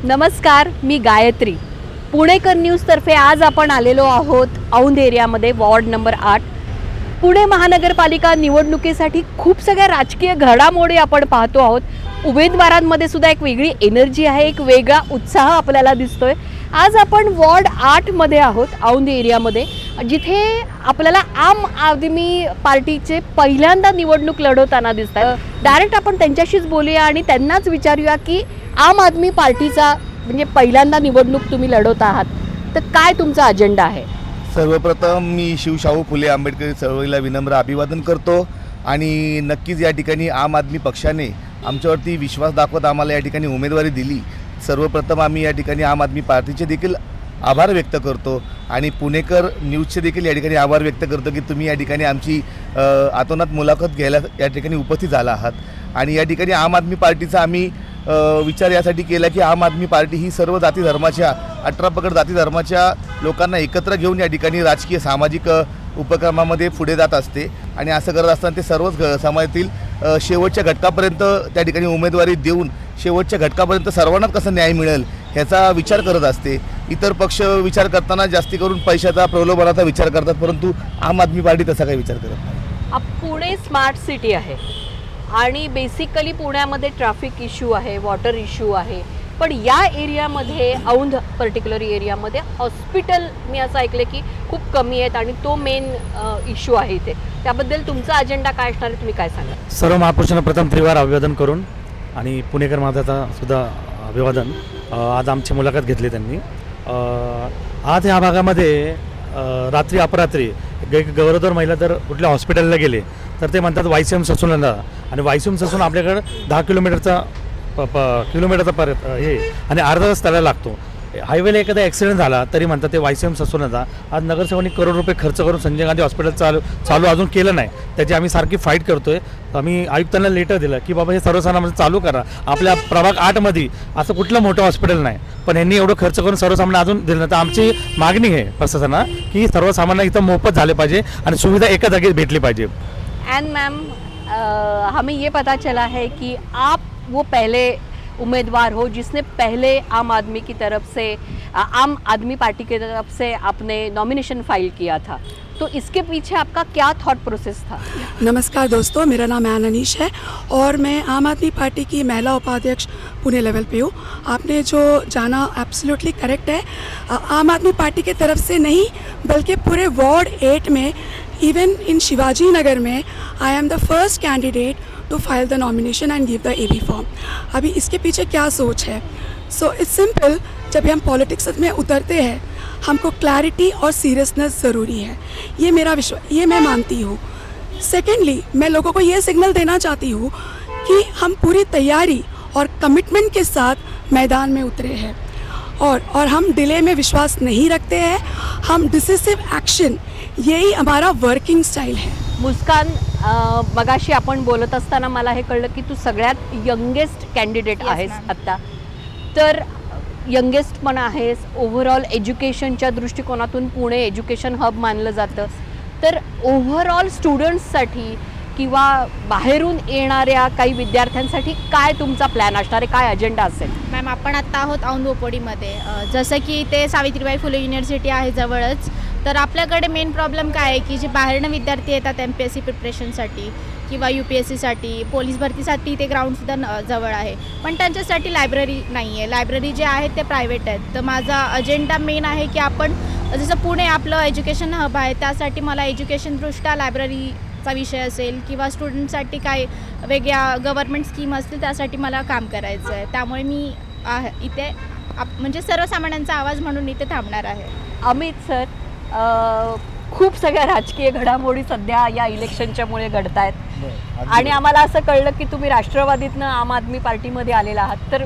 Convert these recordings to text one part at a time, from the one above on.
नमस्कार, मी गायत्री. पुणेकर न्यूजतर्फे आज आपण आलेलो आहोत औंध एरियामध्ये वॉर्ड नंबर 8. पुणे महानगरपालिका निवडणुकीसाठी खूप सगळ्या राजकीय घडामोडी आपण पाहतो आहोत. उमेदवारांमध्ये सुद्धा एक वेगळी एनर्जी आहे, एक वेगळा उत्साह आपल्याला दिसतोय. आज आपण वॉर्ड 8मध्ये आहोत औंध एरियामध्ये, जिथे आपल्याला आम आदमी पार्टीचे पहिल्यांदा निवडणूक लढवताना दिसत आहे. डायरेक्ट आपण त्यांच्याशीच बोलूया आणि त्यांनाच विचारूया की आम आदमी पार्टीचा म्हणजे पहिल्यांदा निवडणूक तुम्ही लढवत आहात, तर काय तुमचा अजेंडा आहे? सर्वप्रथम मी शिवशाहू फुले आंबेडकरी चळवळीला विनम्र अभिवादन करतो आणि नक्कीच या ठिकाणी आम आदमी पक्षाने आमच्यावरती विश्वास दाखवत आम्हाला या ठिकाणी उमेदवारी दिली. सर्वप्रथम आम्ही या ठिकाणी आम आदमी पार्टीचे देखील आभार व्यक्त करतो आणि पुणेकर न्यूजचे देखील या ठिकाणी आभार व्यक्त करतो की तुम्ही या ठिकाणी आमची अतोनात मुलाखत घ्यायला या ठिकाणी उपस्थित झाला आहात. आणि या ठिकाणी आम आदमी पार्टीचा आम्ही विचार यासाठी केला की आम आदमी पार्टी ही सर्व जाती धर्माच्या 18 पगड जाती धर्माच्या लोकांना एकत्र घेऊन या ठिकाणी राजकीय सामाजिक उपक्रमामध्ये पुढे जात असते आणि असं करत असताना ते सर्वच समाजातील शेवटच्या घटकापर्यंत त्या ठिकाणी उमेदवारी देऊन शेवटच्या घटकापर्यंत सर्वांना कसं न्याय मिळेल ह्याचा विचार करत असते. इतर पक्ष विचार करताना जास्ती करून पैशाचा प्रलोभनाचा विचार करतात, परंतु आम आदमी पार्टी तसा काही विचार करत नाही. पुणे स्मार्ट सिटी आहे आणि बेसिकली पुण्यामध्ये ट्रॅफिक इश्यू आहे, वॉटर इश्यू आहे, पण या एरियामध्ये औंध पर्टिक्युलर एरियामध्ये हॉस्पिटल मी असं ऐकलं की खूप कमी आहेत आणि तो मेन इश्यू आहे इथे. त्याबद्दल तुमचा अजेंडा काय असणार आहे, तुम्ही काय सांगा? सर्व महापुरुषांना प्रथम त्रिवार अभिवादन करून आणि पुणेकर माझाचा सुद्धा अभिवादन. आज आमची मुलाखत घेतली त्यांनी. आज ह्या भागामध्ये रात्री अपरात्री गरोदर महिला जर कुठल्या हॉस्पिटलला गेले तर ते म्हणतात YCM ससूनला, आणि YCM ससून आपल्याकडं 10 किलोमीटरचा परत हे आणि अर्धा तास त्याला लागतो. हायवेला एखादा ॲक्सिडेंट झाला तरी म्हणतात ते YCM ससूनला. आज नगरसेवकांनी करोड रुपये खर्च करून संजय गांधी हॉस्पिटल चालू अजून केलं नाही. त्याची आम्ही सारखी फाईट करतोय. आम्ही आयुक्तांना लेटर दिलं की बाबा हे सर्वसामान्य चालू करा. आपल्या प्रभाग 8मध्ये असं कुठलं मोठं हॉस्पिटल नाही, पण यांनी एवढं खर्च करून सर्वसामान्य अजून दिलं. तर आमची मागणी आहे प्रशासनाला की सर्वसामान्य इथं मोफत झाले पाहिजे आणि सुविधा एका जागी भेटली पाहिजे. एंड मैम, हमें ये पता चला है कि आप वो पहले उम्मीदवार हो जिसने पहले आम आदमी की तरफ से आम आदमी पार्टी की तरफ से आपने नॉमिनेशन फाइल किया था, तो इसके पीछे आपका क्या थॉट प्रोसेस था? नमस्कार दोस्तों, मेरा नाम ऐन अनीश है और मैं आम आदमी पार्टी की महिला उपाध्यक्ष पुणे लेवल पे हूँ. आपने जो जाना एब्सोल्युटली करेक्ट है. आम आदमी पार्टी की तरफ से नहीं बल्कि पूरे वॉर्ड 8 में, इवन इन शिवाजी नगर में, I am the first candidate to file the nomination and give the AB form. अभी इसके पीछे क्या सोच है? So it's simple. जब हम पॉलिटिक्स में उतरते हैं हमको क्लैरिटी और सीरियसनेस ज़रूरी है. ये मेरा विश्वास, ये मैं मानती हूँ. सेकेंडली, मैं लोगों को ये सिग्नल देना चाहती हूँ कि हम पूरी तैयारी और कमिटमेंट के साथ मैदान में उतरे हैं और हम डिले में विश्वास नहीं रखते हैं. हम डिसिसिव एक्शन, यही हमारा वर्किंग स्टाइल है. मुस्कान, मगाशी आपण बोलत असताना मला हे कळलं की तू सगळ्यात यंगेस्ट कॅन्डिडेट आहेस आत्ता. तर यंगेस्ट पण आहेस. ओव्हरऑल एज्युकेशनच्या दृष्टिकोनातून पुणे एज्युकेशन हब मानलं जातं. तर ओव्हरऑल स्टुडंट्ससाठी किंवा बाहेरून येणाऱ्या काही विद्यार्थ्यांसाठी काय तुमचा प्लॅन असणार आहे, काय अजेंडा असेल? मॅम, आपण आत्ता आहोत औंध ओपोडीमध्ये. जसं की ते सावित्रीबाई फुले युनिव्हर्सिटी आहे जवळच. तर आपल्याकडे मेन प्रॉब्लेम काय आहे की जे बाहेरनं विद्यार्थी येतात MPSC प्रिपरेशनसाठी किंवा UPSCसाठी, पोलीस भरतीसाठी ते ग्राउंडसुद्धा जवळ आहे, पण त्यांच्यासाठी लायब्ररी नाही आहे. लायब्ररी जे आहेत ते प्रायव्हेट आहेत. तर माझा अजेंडा मेन आहे की आपण जसं पुणे आपलं एज्युकेशन हब आहे, त्यासाठी मला एज्युकेशनदृष्ट्या लायब्ररीचा विषय असेल किंवा स्टुडंटसाठी काय वेगळ्या गव्हर्नमेंट स्कीम असतील त्यासाठी मला काम करायचं आहे. त्यामुळे मी इथे म्हणजे सर्वसामान्यांचा आवाज म्हणून इथे थांबणार आहे. अमित सर, खूप सगळ्या राजकीय घडामोडी सध्या या इलेक्शनच्यामुळे घडत आहेत आणि आम्हाला असं कळलं की तुम्ही राष्ट्रवादीतनं आम आदमी पार्टीमध्ये आलेला आहात. तर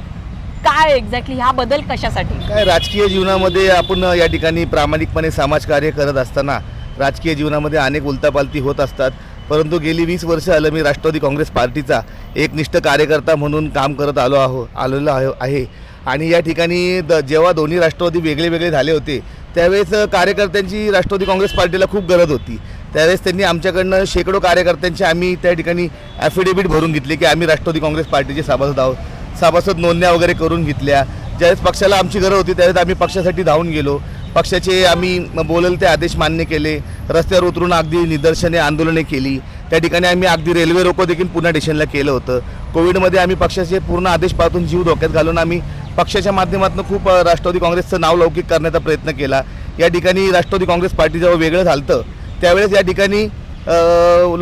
काय एक्झॅक्टली हा बदल कशासाठी? काय राजकीय जीवनामध्ये आपण या ठिकाणी प्रामाणिकपणे समाजकार्य करत असताना राजकीय जीवनामध्ये अनेक उलतापालती होत असतात, परंतु गेली 20 वर्ष आलं मी राष्ट्रवादी काँग्रेस पार्टीचा एकनिष्ठ कार्यकर्ता म्हणून काम करत आलेलो आहे. आणि या ठिकाणी जेव्हा दोन्ही राष्ट्रवादी वेगळे वेगळे झाले होते त्यावेळेस कार्यकर्त्यांची राष्ट्रवादी काँग्रेस पार्टीला खूप गरज होती. त्यावेळेस त्यांनी आमच्याकडनं शेकडो कार्यकर्त्यांचे आम्ही त्या ठिकाणी ॲफिडेविट भरून घेतले की आम्ही राष्ट्रवादी काँग्रेस पार्टीचे सभासद आहोत. सभासद नोंदण्या वगैरे करून घेतल्या. ज्यावेळेस पक्षाला आमची गरज होती त्यावेळेस आम्ही पक्षासाठी धावून गेलो. पक्षाचे आम्ही बोलेल ते आदेश मान्य केले. रस्त्यावर उतरून अगदी निदर्शने आंदोलने केली. त्या ठिकाणी आम्ही अगदी रेल्वे रोको देखील पुन्हा स्टेशनला केलं होतं. कोविडमध्ये आम्ही पक्षाचे पूर्ण आदेश पाळून जीव धोक्यात घालून आम्ही पक्षाच्या माध्यमातून खूप राष्ट्रवादी काँग्रेसचं नाव लौकिक करण्याचा प्रयत्न केला. या ठिकाणी राष्ट्रवादी काँग्रेस पार्टी जेव्हा वेगळं झालं त्यावेळेस या ठिकाणी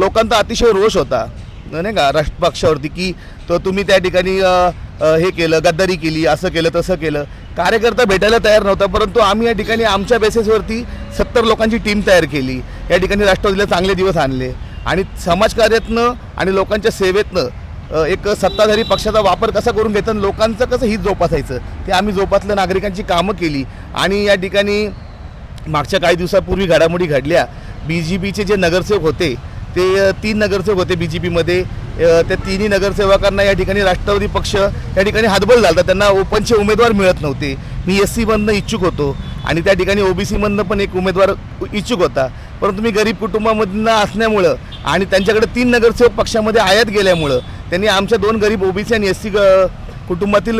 लोकांचा अतिशय रोष होता नाही का पक्षावरती, की तो तुम्ही त्या ठिकाणी हे केलं, गद्दारी केली, असं केलं तसं केलं. कार्यकर्ता भेटायला तयार नव्हता, परंतु आम्ही या ठिकाणी आमच्या बेसिसवरती 70 लोकांची टीम तयार केली. या ठिकाणी राष्ट्रवादीला चांगले दिवस आणले आणि समाजकार्यातनं आणि लोकांच्या सेवेतनं एक सत्ताधारी पक्षाचा वापर कसा करून घेतात, लोकांचं कसं हित जोपासायचं ते आम्ही जोपासलं. नागरिकांची कामं केली आणि या ठिकाणी मागच्या काही दिवसापूर्वी घडामोडी घडल्या. BJPचे जे नगरसेवक होते ते 3 नगरसेवक होते BJPमध्ये. त्या तिन्ही नगरसेवकांना या ठिकाणी राष्ट्रवादी पक्ष या ठिकाणी हातबल झाला. त्यांना ओपनचे उमेदवार मिळत नव्हते. मी SC मधनं इच्छुक होतो आणि त्या ठिकाणी OBC मधनं पण एक उमेदवार इच्छुक होता, परंतु मी गरीब कुटुंबामधनं असल्यामुळं आणि त्यांच्याकडे 3 नगरसेवक पक्षामध्ये आयात गेल्यामुळं त्यांनी आमच्या 2 गरीब OBC आणि SC कुटुंबातील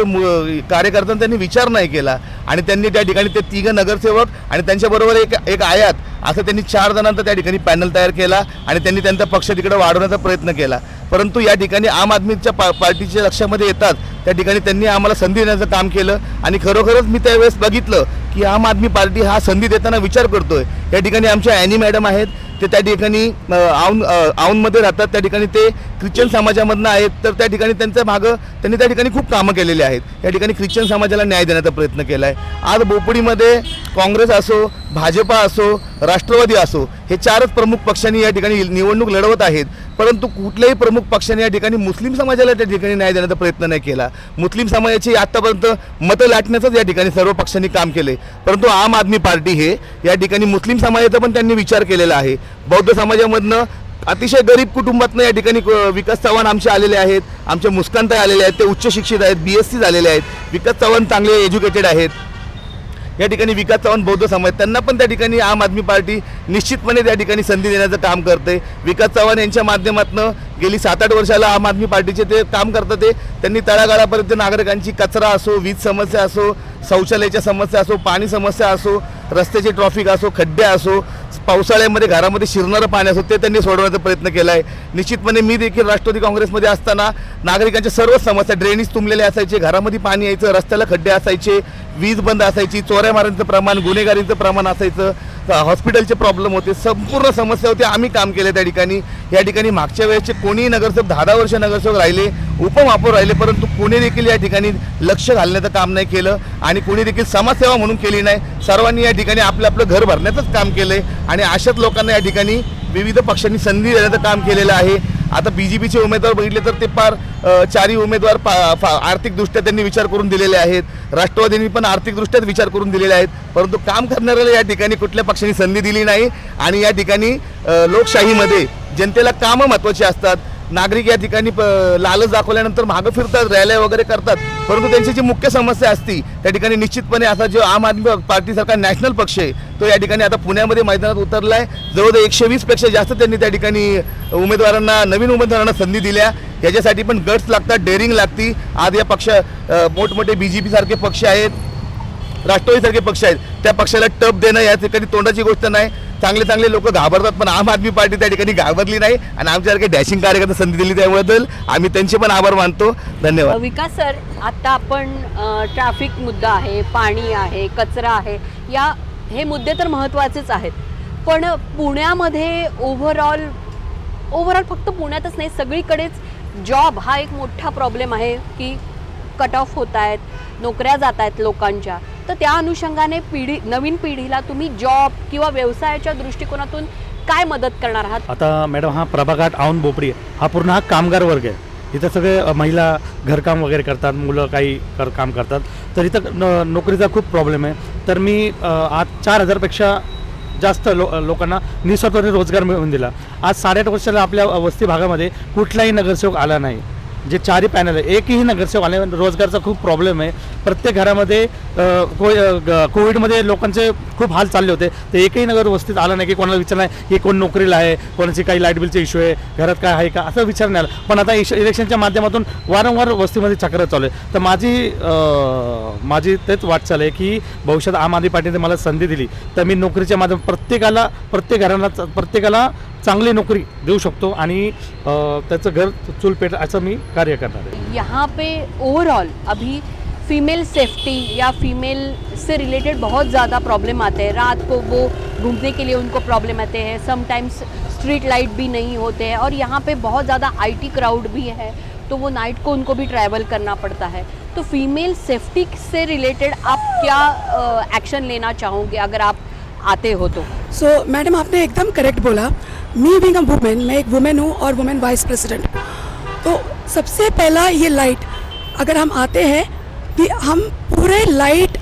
कार्यकर्त्यांनी त्यांनी विचार नाही केला आणि त्यांनी त्या ठिकाणी ते 3 नगरसेवक आणि त्यांच्याबरोबर एक आयात असं त्यांनी 4 जणांचा त्या ठिकाणी पॅनल तयार केला आणि त्यांनी त्यांचा पक्ष तिकडे वाढवण्याचा प्रयत्न केला. परंतु या ठिकाणी आम आदमीच्या पार्टीच्या लक्षामध्ये येतात त्या ठिकाणी त्यांनी आम्हाला संधी देण्याचं काम केलं आणि खरोखरच मी त्यावेळेस बघितलं की आम आदमी पार्टी हा संधी देताना विचार करतोय. या ठिकाणी आमच्या ॲनी मॅडम आहेत, ते त्या ठिकाणी औंधमध्ये राहतात. त्या ठिकाणी ते ख्रिश्चन समाजामधनं आहेत, तर त्या ठिकाणी त्यांच्या मागं त्यांनी त्या ठिकाणी खूप कामं केलेली आहेत. या ठिकाणी ख्रिश्चन समाजाला न्याय देण्याचा प्रयत्न केला आहे. आज बोपडीमध्ये काँग्रेस असो, भाजपा असो, राष्ट्रवादी असो, हे 4च प्रमुख पक्षांनी या ठिकाणी निवडणूक लढवत आहेत, परंतु कुठल्याही प्रमुख पक्षाने या ठिकाणी मुस्लिम समाजाला त्या ठिकाणी न्याय देण्याचा प्रयत्न नाही केला. मुस्लिम समाजाची आत्तापर्यंत मतं लाटण्याचंच या ठिकाणी सर्व पक्षांनी काम केले, परंतु आम आदमी पार्टी हे या ठिकाणी मुस्लिम समाजाचा पण त्यांनी विचार केलेला आहे. बौद्ध समाजामधनं अतिशय गरीब कुटुंबातनं या ठिकाणी विकास चव्हाण आमचे आलेले आहेत, आमचे मुस्कांताई आलेले आहेत, ते उच्च शिक्षित आहेत, BSc झालेले आहेत. विकास चव्हाण चांगले एज्युकेटेड आहेत. या ठिकाणी विकास चव्हाण बौद्ध समाज, त्यांना पण त्या ठिकाणी आम आदमी पार्टी निश्चितपणे त्या ठिकाणी संधी देण्याचं काम करते. विकास चव्हाण यांच्या माध्यमातून गेली 7-8 वर्षाला आम आदमी पार्टीचे ते काम करतात. त्यांनी तळागाळापर्यंत नागरिकांची कचरा असो, वीज समस्या असो, शौचालयाच्या समस्या असो, पाणी समस्या असो, रस्त्याचे ट्रॉफिक असो, खड्डे असो, पावसाळ्यामध्ये घरामध्ये शिरणारं पाणी असो, ते त्यांनी सोडवण्याचा प्रयत्न केला आहे. निश्चितपणे मी देखील राष्ट्रवादी काँग्रेसमध्ये असताना नागरिकांच्या सर्व समस्या, ड्रेनेज तुंबलेले असायचे, घरामध्ये पाणी यायचं, रस्त्याला खड्डे असायचे, वीज बंद असायची, चोऱ्या मारांचं प्रमाण, गुन्हेगारीचं प्रमाण असायचं, हॉस्पिटलचे प्रॉब्लेम होते, संपूर्ण समस्या होती. आम्ही काम केले त्या ठिकाणी. या ठिकाणी मागच्या वेळेचे कोणीही नगरसेवक 10-10 वर्ष नगरसेवक राहिले, उपमहापौर राहिले, परंतु कोणी देखील या ठिकाणी लक्ष घालण्याचं काम नाही केलं आणि कोणी देखील समाजसेवा म्हणून केली नाही. सर्वांनी या ठिकाणी आपलं आपलं घर भरण्याचंच काम केलं आहे आणि अशाच लोकांना या ठिकाणी विविध पक्षांनी संधी देण्याचं काम केलेलं आहे. आता BJPचे उमेदवार बघितले तर ते फार 4ही उमेदवार आर्थिकदृष्ट्या त्यांनी विचार करून दिलेले आहेत. राष्ट्रवादींनी पण आर्थिकदृष्ट्याच विचार करून दिलेले आहेत, परंतु काम करणाऱ्याला या ठिकाणी कुठल्या पक्षाने संधी दिली नाही. आणि या ठिकाणी लोकशाहीमध्ये जनतेला कामं महत्त्वाची असतात. नागरिक या ठिकाणी लालच दाखवल्यानंतर मागं फिरतात, रॅल्या वगैरे करतात, परंतु त्यांची जी मुख्य समस्या असती त्या ठिकाणी निश्चितपणे असा जो आम आदमी पार्टीसारखा नॅशनल पक्ष आहे तो या ठिकाणी आता पुण्यामध्ये मैदानात उतरला आहे. जवळजवळ 120पेक्षा जास्त त्यांनी त्या ठिकाणी नवीन उमेदवारांना संधी दिल्या. याच्यासाठी पण गट्स लागतात, डेअरिंग लागती. आज या पक्ष मोठमोठे BJP सारखे पक्ष आहेत, राष्ट्रवादीसारखे पक्ष आहेत, त्या पक्षाला टप देणं या ठिकाणी तोंडाची गोष्ट नाही. चांगले चांगले लोक घाबरतात, पण आम आदमी पार्टी त्या ठिकाणी घाबरली नाही आणि आमच्यासारखे डॅशिंग कार्यकर्ता संधी दिली त्याबद्दल आम्ही त्यांचे पण आभार मानतो. धन्यवाद. विकास सर, आता आपण ट्रॅफिक मुद्दा आहे, पाणी आहे, कचरा आहे, हे मुद्दे तर महत्त्वाचेच आहेत, पण पुण्यामध्ये ओव्हरऑल फक्त पुण्यातच नाही सगळीकडेच जॉब हा एक मोठा प्रॉब्लेम आहे की कट ऑफ होत आहेत, नोकऱ्या जात आहेत लोकांच्या. तर त्या अनुषंगाने नवीन पिढीला तुम्ही जॉब किंवा व्यवसायाच्या दृष्टिकोनातून काय मदत करणार आहात? आता मॅडम, हा प्रभागात औंध बोपडी हा पूर्ण हा कामगार वर्ग आहे. इथं सगळे महिला घरकाम वगैरे करतात, मुलं काही काम करतात, तर इथं नोकरीचा खूप प्रॉब्लेम आहे. तर मी आज 4000पेक्षा जास्त लोकांना निस्वार्थपणे रोजगार मिळवून दिला. आज 8.5 वर्षाला आपल्या वस्ती भागामध्ये कुठलाही नगरसेवक आला नाही. जे चारही पॅनल आहे एकही नगरसेवक आले. रोजगारचा खूप प्रॉब्लेम आहे. प्रत्येक घरामध्ये कोविडमध्ये लोकांचे खूप हाल चालले होते. तर एकही नगर वस्तीत आलं नाही की कोणाला विचार नाही की कोण नोकरीला आहे, कोणाची काही लाईट बिलचे इश्यू आहे, घरात काय आहे का, असं विचार नाही आला. पण आता इलेक्शनच्या माध्यमातून वारंवार वस्तीमध्ये चक्र चालू आहे. तर माझी तेच वाटचाल आहे की भविष्यात आम आदमी पार्टीने मला संधी दिली तर मी नोकरीच्या माध्यमात प्रत्येकाला चांगली नोकरी देऊ शकतो आणि त्याचं घर चूल पेट असं मी कार्य करणार आहे. यहाँ पे ओवरऑल अभी फीमेल सेफ्टी या फीमेल से रिलेटेड बहुत ज़्यादा प्रॉब्लम आते हैं. रात को वो घूमने के लिए उनको प्रॉब्लम आते हैं. समटाइम्स स्ट्रीट लाइट भी नहीं होते हैं और यहाँ पे बहुत ज़्यादा आईटी क्राउड भी है, तो वो नाइट को उनको भी ट्रैवल करना पड़ता है. तो फीमेल सेफ्टी से रिलेटेड आप क्या एक्शन लेना चाहोगे अगर आप आते हो तो? सो मैडम आपने एकदम करेक्ट बोला. मी बीइंग अ वुमेन, मैं एक वुमेन हूँ और वुमेन वाइस प्रेसिडेंट. तो सबसे पहला ये लाइट अगर हम आते हैं कि हम पूरे लाइट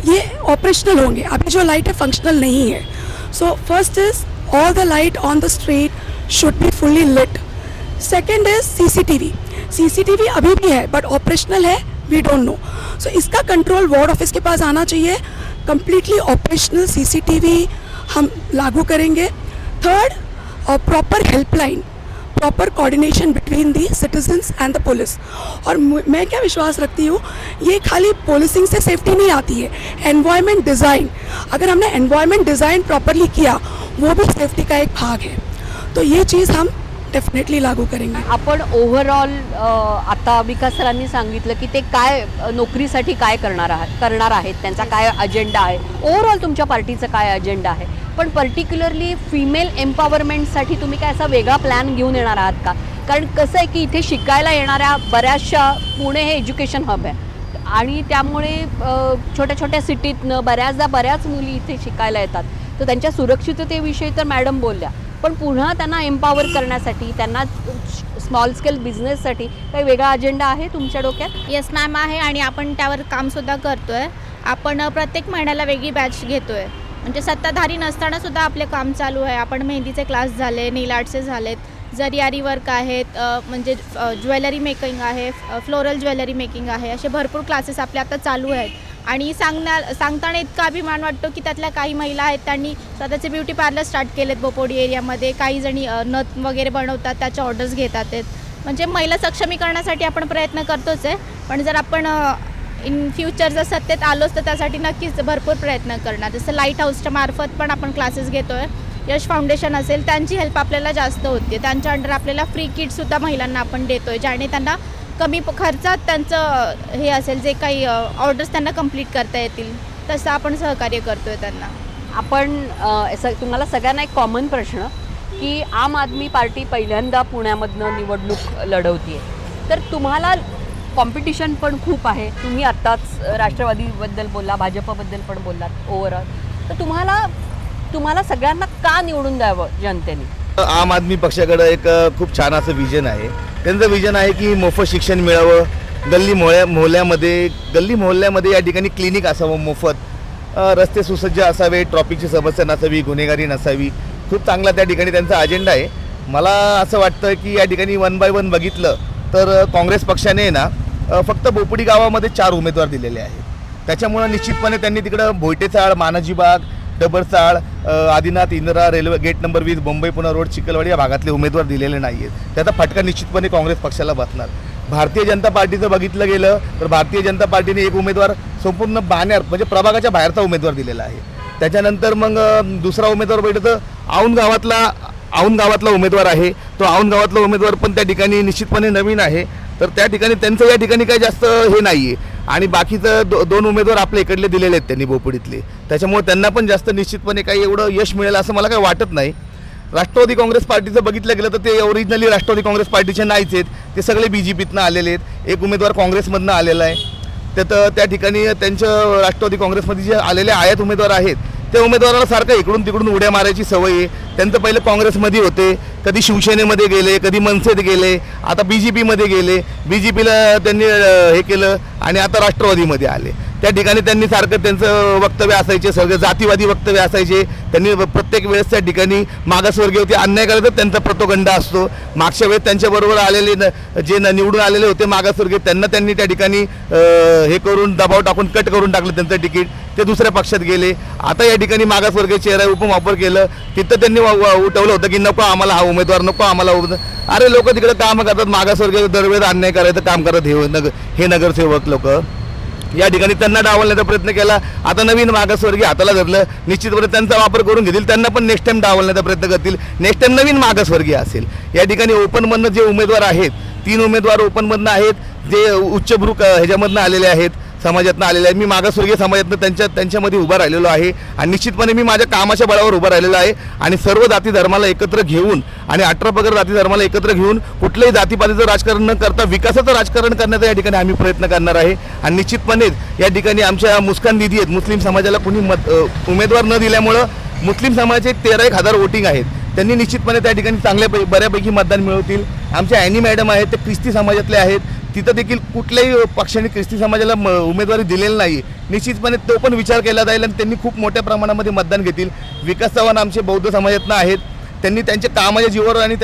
ये ऑपरेशनल होंगे. अभी जो लाइट है फंक्शनल नहीं है. So first is all the light on the street should be fully lit. Second is CCTV अभी भी है बट ऑपरेशनल है, वी डोंट नो. सो इसका कंट्रोल वार्ड ऑफिस के पास आना चाहिए. कंप्लीटली ऑपरेशनल सीसीटीवी हम लागू करेंगे. Third, proper helpline, proper coordination between the citizens and the police. और मैं क्या विश्वास रखती हूँ, ये खाली पुलिसिंग से सेफ्टी नहीं आती है. एनवायरनमेंट डिज़ाइन, अगर हमने एनवायरनमेंट डिज़ाइन प्रॉपरली किया वो भी सेफ्टी का एक भाग है. तो ये चीज़ हम डेफिनेटली लागू करेंगे. आपण ओव्हरऑल आता विकास सरांनी सांगितलं की ते काय नोकरीसाठी काय करणार आहेत, त्यांचा काय अजेंडा आहे, ओव्हरऑल तुमच्या पार्टीचं काय अजेंडा आहे. पण पर्टिक्युलरली फिमेल एम्पॉवरमेंटसाठी तुम्ही काय असा वेगळा प्लॅन घेऊन येणार आहात का? कारण कसं आहे की इथे शिकायला येणाऱ्या बऱ्याचशा, पुणे हे एज्युकेशन हब आहे आणि त्यामुळे छोट्या छोट्या सिटीतनं बऱ्याच मुली इथे शिकायला येतात. तर त्यांच्या सुरक्षिततेविषयी तर मॅडम बोलल्या, पण पुन्हा त्यांना एम्पॉवर करण्यासाठी, त्यांना स्मॉल स्केल बिझनेससाठी काही वेगळा अजेंडा आहे तुमच्या डोक्यात? येस मॅम आहे आणि आपण त्यावर कामसुद्धा करतो आहे. आपण प्रत्येक महिन्याला वेगळी बॅच घेतो आहे. म्हणजे सत्ताधारी नसताना सुद्धा आपले काम चालू आहे. आपण मेहंदीचे क्लास झाले, नेल आर्टचे झालेत, जरियारी वर्क आहेत, म्हणजे ज्वेलरी मेकिंग आहे, फ्लोरल ज्वेलरी मेकिंग आहे, असे भरपूर क्लासेस आपले आता चालू आहेत. आणि सांगताना इतका अभिमान वाटतो की त्यातल्या काही महिला आहेत त्यांनी स्वतःचे ब्युटी पार्लर स्टार्ट केलेत बोपोडी एरियामध्ये. काही जणी नथ वगैरे बनवतात, त्याच्या ऑर्डर्स घेतात आहेत. म्हणजे महिला सक्षमीकरणासाठी आपण प्रयत्न करतोच आहे. पण जर आपण इन फ्युचर जर सत्तेत आलोच तर त्यासाठी नक्कीच भरपूर प्रयत्न करणार. जसं लाईट हाऊसच्या मार्फत पण आपण क्लासेस घेतो आहे. यश फाउंडेशन असेल, त्यांची हेल्प आपल्याला जास्त होते. त्यांच्या अंडर आपल्याला फ्री किटसुद्धा महिलांना आपण देतो आहे, ज्याने त्यांना कमी खर्चात त्यांचं हे असेल, जे काही ऑर्डर्स त्यांना कंप्लीट करता येतील तसं आपण सहकार्य करतो आहे त्यांना. आपण तुम्हाला सगळ्यांना एक कॉमन प्रश्न की आम आदमी पार्टी पहिल्यांदा पुण्यामधनं निवडणूक लढवते, तर तुम्हाला कॉम्पिटिशन पण खूप आहे. तुम्ही आत्ताच राष्ट्रवादीबद्दल बोलला, भाजपबद्दल पण बोललात ओव्हरऑल. तर तुम्हाला सगळ्यांना का निवडून द्यावं जनतेने? आम आदमी पक्षाकडं एक खूप छान असं विजन आहे. त्यांचं विजन आहे की मोफत शिक्षण मिळावं, गल्ली मोहल्ल्यामध्ये या ठिकाणी क्लिनिक असावं मोफत, रस्ते सुसज्ज असावे, ट्रॉफिकची समस्या नसावी, गुन्हेगारी नसावी. खूप चांगला त्या ठिकाणी त्यांचा अजेंडा आहे. मला असं वाटतं की या ठिकाणी 1 बाय 1 बघितलं तर काँग्रेस पक्षाने ना फक्त बोपडी गावामध्ये 4 उमेदवार दिलेले आहेत. त्याच्यामुळं निश्चितपणे त्यांनी तिकडं Bhoytechawl, Manajibag, Dabarchawl, Adinath, Indira, railway gate number 20, Mumbai Pune road, Chikhalwadi या भागातले उमेदवार दिलेले नाही आहेत. त्याचा फटका निश्चितपणे काँग्रेस पक्षाला बसणार. भारतीय जनता पार्टीचं बघितलं गेलं तर भारतीय जनता पार्टीने एक उमेदवार संपूर्ण बाहेर म्हणजे प्रभागाच्या बाहेरचा उमेदवार दिलेला आहे. त्याच्यानंतर मग दुसरा उमेदवार बघितलं तर औंध गावातला उमेदवार आहे. तो औंध गावातला उमेदवार पण त्या ठिकाणी निश्चितपणे नवीन आहे. तर त्या ठिकाणी त्यांचं या ठिकाणी काही जास्त हे नाही आहे. आणि बाकीचं 2 उमेदवार आपल्या इकडले दिलेले आहेत त्यांनी बोपडीतले. त्याच्यामुळे त्यांना पण जास्त निश्चितपणे काही एवढं यश मिळेल असं मला काही वाटत नाही. राष्ट्रवादी काँग्रेस पार्टीचं बघितलं गेलं तर ते ओरिजिनली राष्ट्रवादी काँग्रेस पार्टीचे नाहीच आहेत. ते सगळे BJPतनं आलेले आहेत. एक उमेदवार काँग्रेसमधनं आलेला आहे. त्या ठिकाणी त्यांच्या राष्ट्रवादी काँग्रेसमध्ये जे आलेले आयात उमेदवार आहेत त्या उमेदवाराला सारखं इकडून तिकडून उड्या मारायची सवय आहे. त्यांचं पहिलं काँग्रेसमध्ये होते, कधी शिवसेनेमध्ये गेले, कधी मनसेत गेले, आता BJPमध्ये गेले, BJPला त्यांनी हे केलं आणि आता राष्ट्रवादीमध्ये आले. त्या ठिकाणी त्यांनी सारखं त्यांचं वक्तव्य असायचे, सगळे जातीवादी वक्तव्य असायचे. त्यांनी प्रत्येक वेळेस त्या ठिकाणी मागासवर्गीय अन्याय करायचा त्यांचा प्रतोगंड असतो. मागच्या वेळेस त्यांच्याबरोबर आलेले निवडून आलेले होते मागासवर्गीय, त्यांनी त्या ठिकाणी हे करून दबाव टाकून कट करून टाकलं त्यांचं तिकीट, ते दुसऱ्या पक्षात गेले. आता या ठिकाणी मागासवर्गीय चेहरा उपवापर केलं, तिथं त्यांनी उठवलं होतं की नको आम्हाला हा उमेदवार, नको आम्हाला अरे लोक तिकडे काम करतात, मागासवर्गीय दरवेळेस अन्याय करायचं काम करत हे नगरसेवक लोक या ठिकाणी त्यांना डावलण्याचा प्रयत्न केला. आता नवीन मागासवर्गीय हाताला धरलं, निश्चितपणे त्यांचा वापर करून घेतील, त्यांना पण नेक्स्ट टाइम डावलण्याचा प्रयत्न करतील. नेक्स्ट टाइम नवीन मागासवर्गीय असेल. या ठिकाणी ओपनमधनं जे उमेदवार आहेत, 3 उमेदवार ओपनमधनं आहेत, जे उच्चभ्रू ह्याच्यामधनं आलेले आहेत, समाजातनं आलेले आहेत. मी मागासवर्गीय समाजातनं त्यांच्यामध्ये उभा राहिलेलो आहे आणि निश्चितपणे मी माझ्या कामाच्या बळावर उभा राहिलेलो आहे. आणि सर्व जाती धर्माला एकत्र घेऊन आणि 18 पगड जाती धर्माला एकत्र घेऊन कुठल्याही जातीपातीचं राजकारण न करता विकासाचं राजकारण करण्याचा या ठिकाणी आम्ही प्रयत्न करणार आहे. आणि निश्चितपणेच या ठिकाणी आमच्या मुस्कान दिदी आहेत, मुस्लिम समाजाला कुणी उमेदवार न दिल्यामुळं मुस्लिम समाजाचे 13,000 वोटिंग आहेत, त्यांनी निश्चितपणे त्या ठिकाणी चांगल्या बऱ्यापैकी मतदान मिळवतील. आमच्या ॲनी मॅडम आहेत, ते ख्रिस्ती समाजातले आहेत, तिथं देखील कुठल्याही पक्षाने ख्रिस्ती समाजाला उमेदवारी दिलेली नाही. निश्चितपणे तो पण विचार केला जाईल आणि त्यांनी खूप मोठ्या प्रमाणामध्ये मतदान घेतील. विकास चव्हाण आमचे बौद्ध समाजातनं आहेत, त्यांनी त्यांच्या कामाच्या जीवावर आणि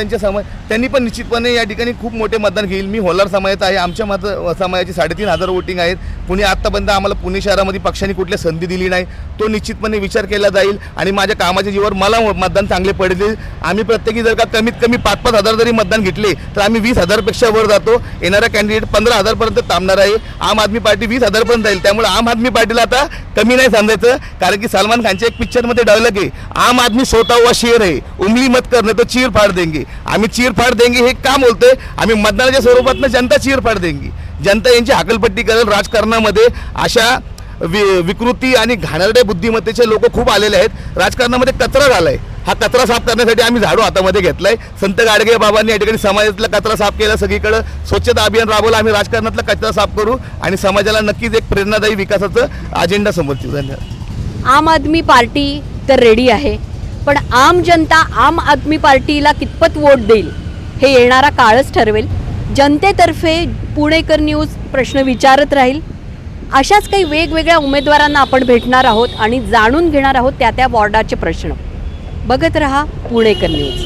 त्यांनी पण निश्चितपणे या ठिकाणी खूप मोठे मतदान घेईल. मी होलार समाजाचा आहे, आमच्या समाजाची 3,500 वोटिंग आहेत. पुणे आत्तापर्यंत आम्हाला पुणे शहरामध्ये पक्षाने कुठली संधी दिली नाही, तो निश्चितपणे विचार केला जाईल आणि माझ्या कामाच्या जीवावर मला मतदान चांगले पडले. आम्ही प्रत्येकी जर का कमीत कमी 5-5 हजार जरी मतदान घेतले तर आम्ही 20,000 पेक्षा वर जातो. येणारा कॅन्डिडेट 15,000 पर्यंत थांबणार आहे. आम आदमी पार्टी 20,000 पर्यंत जाईल. त्यामुळे आम आदमी पार्टीला आता कमी नाही समजायचं, कारण की सलमान खानच्या एक पिक्चरमध्ये डायलॉग आहे, आम आदमी सोता हुआ शेर है, उंगली मत करने तो चीर फाड़ देंगे. आम्ही चीर फाड़ देंगे हे का बोलतोय? आम्ही मतदानाच्या स्वरूपातनं जनता चीर फाड़ देंगे. जनता यांची हाकलपट्टी करेल. राजकारणामध्ये अशा विकृती आणि घाणेरड्या बुद्धिमत्तेचे लोक खूप आलेले आहेत. राजकारणामध्ये कचरा झालाय. हा कचरा साफ करण्यासाठी आम्ही झाडू हातामध्ये घेतलाय. संत गाडगे बाबांनी या ठिकाणी समाजातला कचरा साफ केला, सगळीकडे स्वच्छता अभियान राबवलं. आम्ही राजकारणातला कचरा साफ करू आणि समाजाला नक्कीच एक प्रेरणादायी विकासाचं अजेंडा समोर ठेवू. धन्यवाद. आम आदमी पार्टी तर रेडी आहे, पण आम जनता आम आदमी पार्टीला कितपत वोट देईल हे येणारा काळच ठरवेल. जनतेतर्फे पुणेकर न्यूज प्रश्न विचारत राहील. अशाच काही वेगवेगळ्या उमेदवारांना आपण भेटणार आहोत आणि जाणून घेणार आहोत त्या वॉर्डाचे प्रश्न. बघत रहा पुणेकर न्यूज.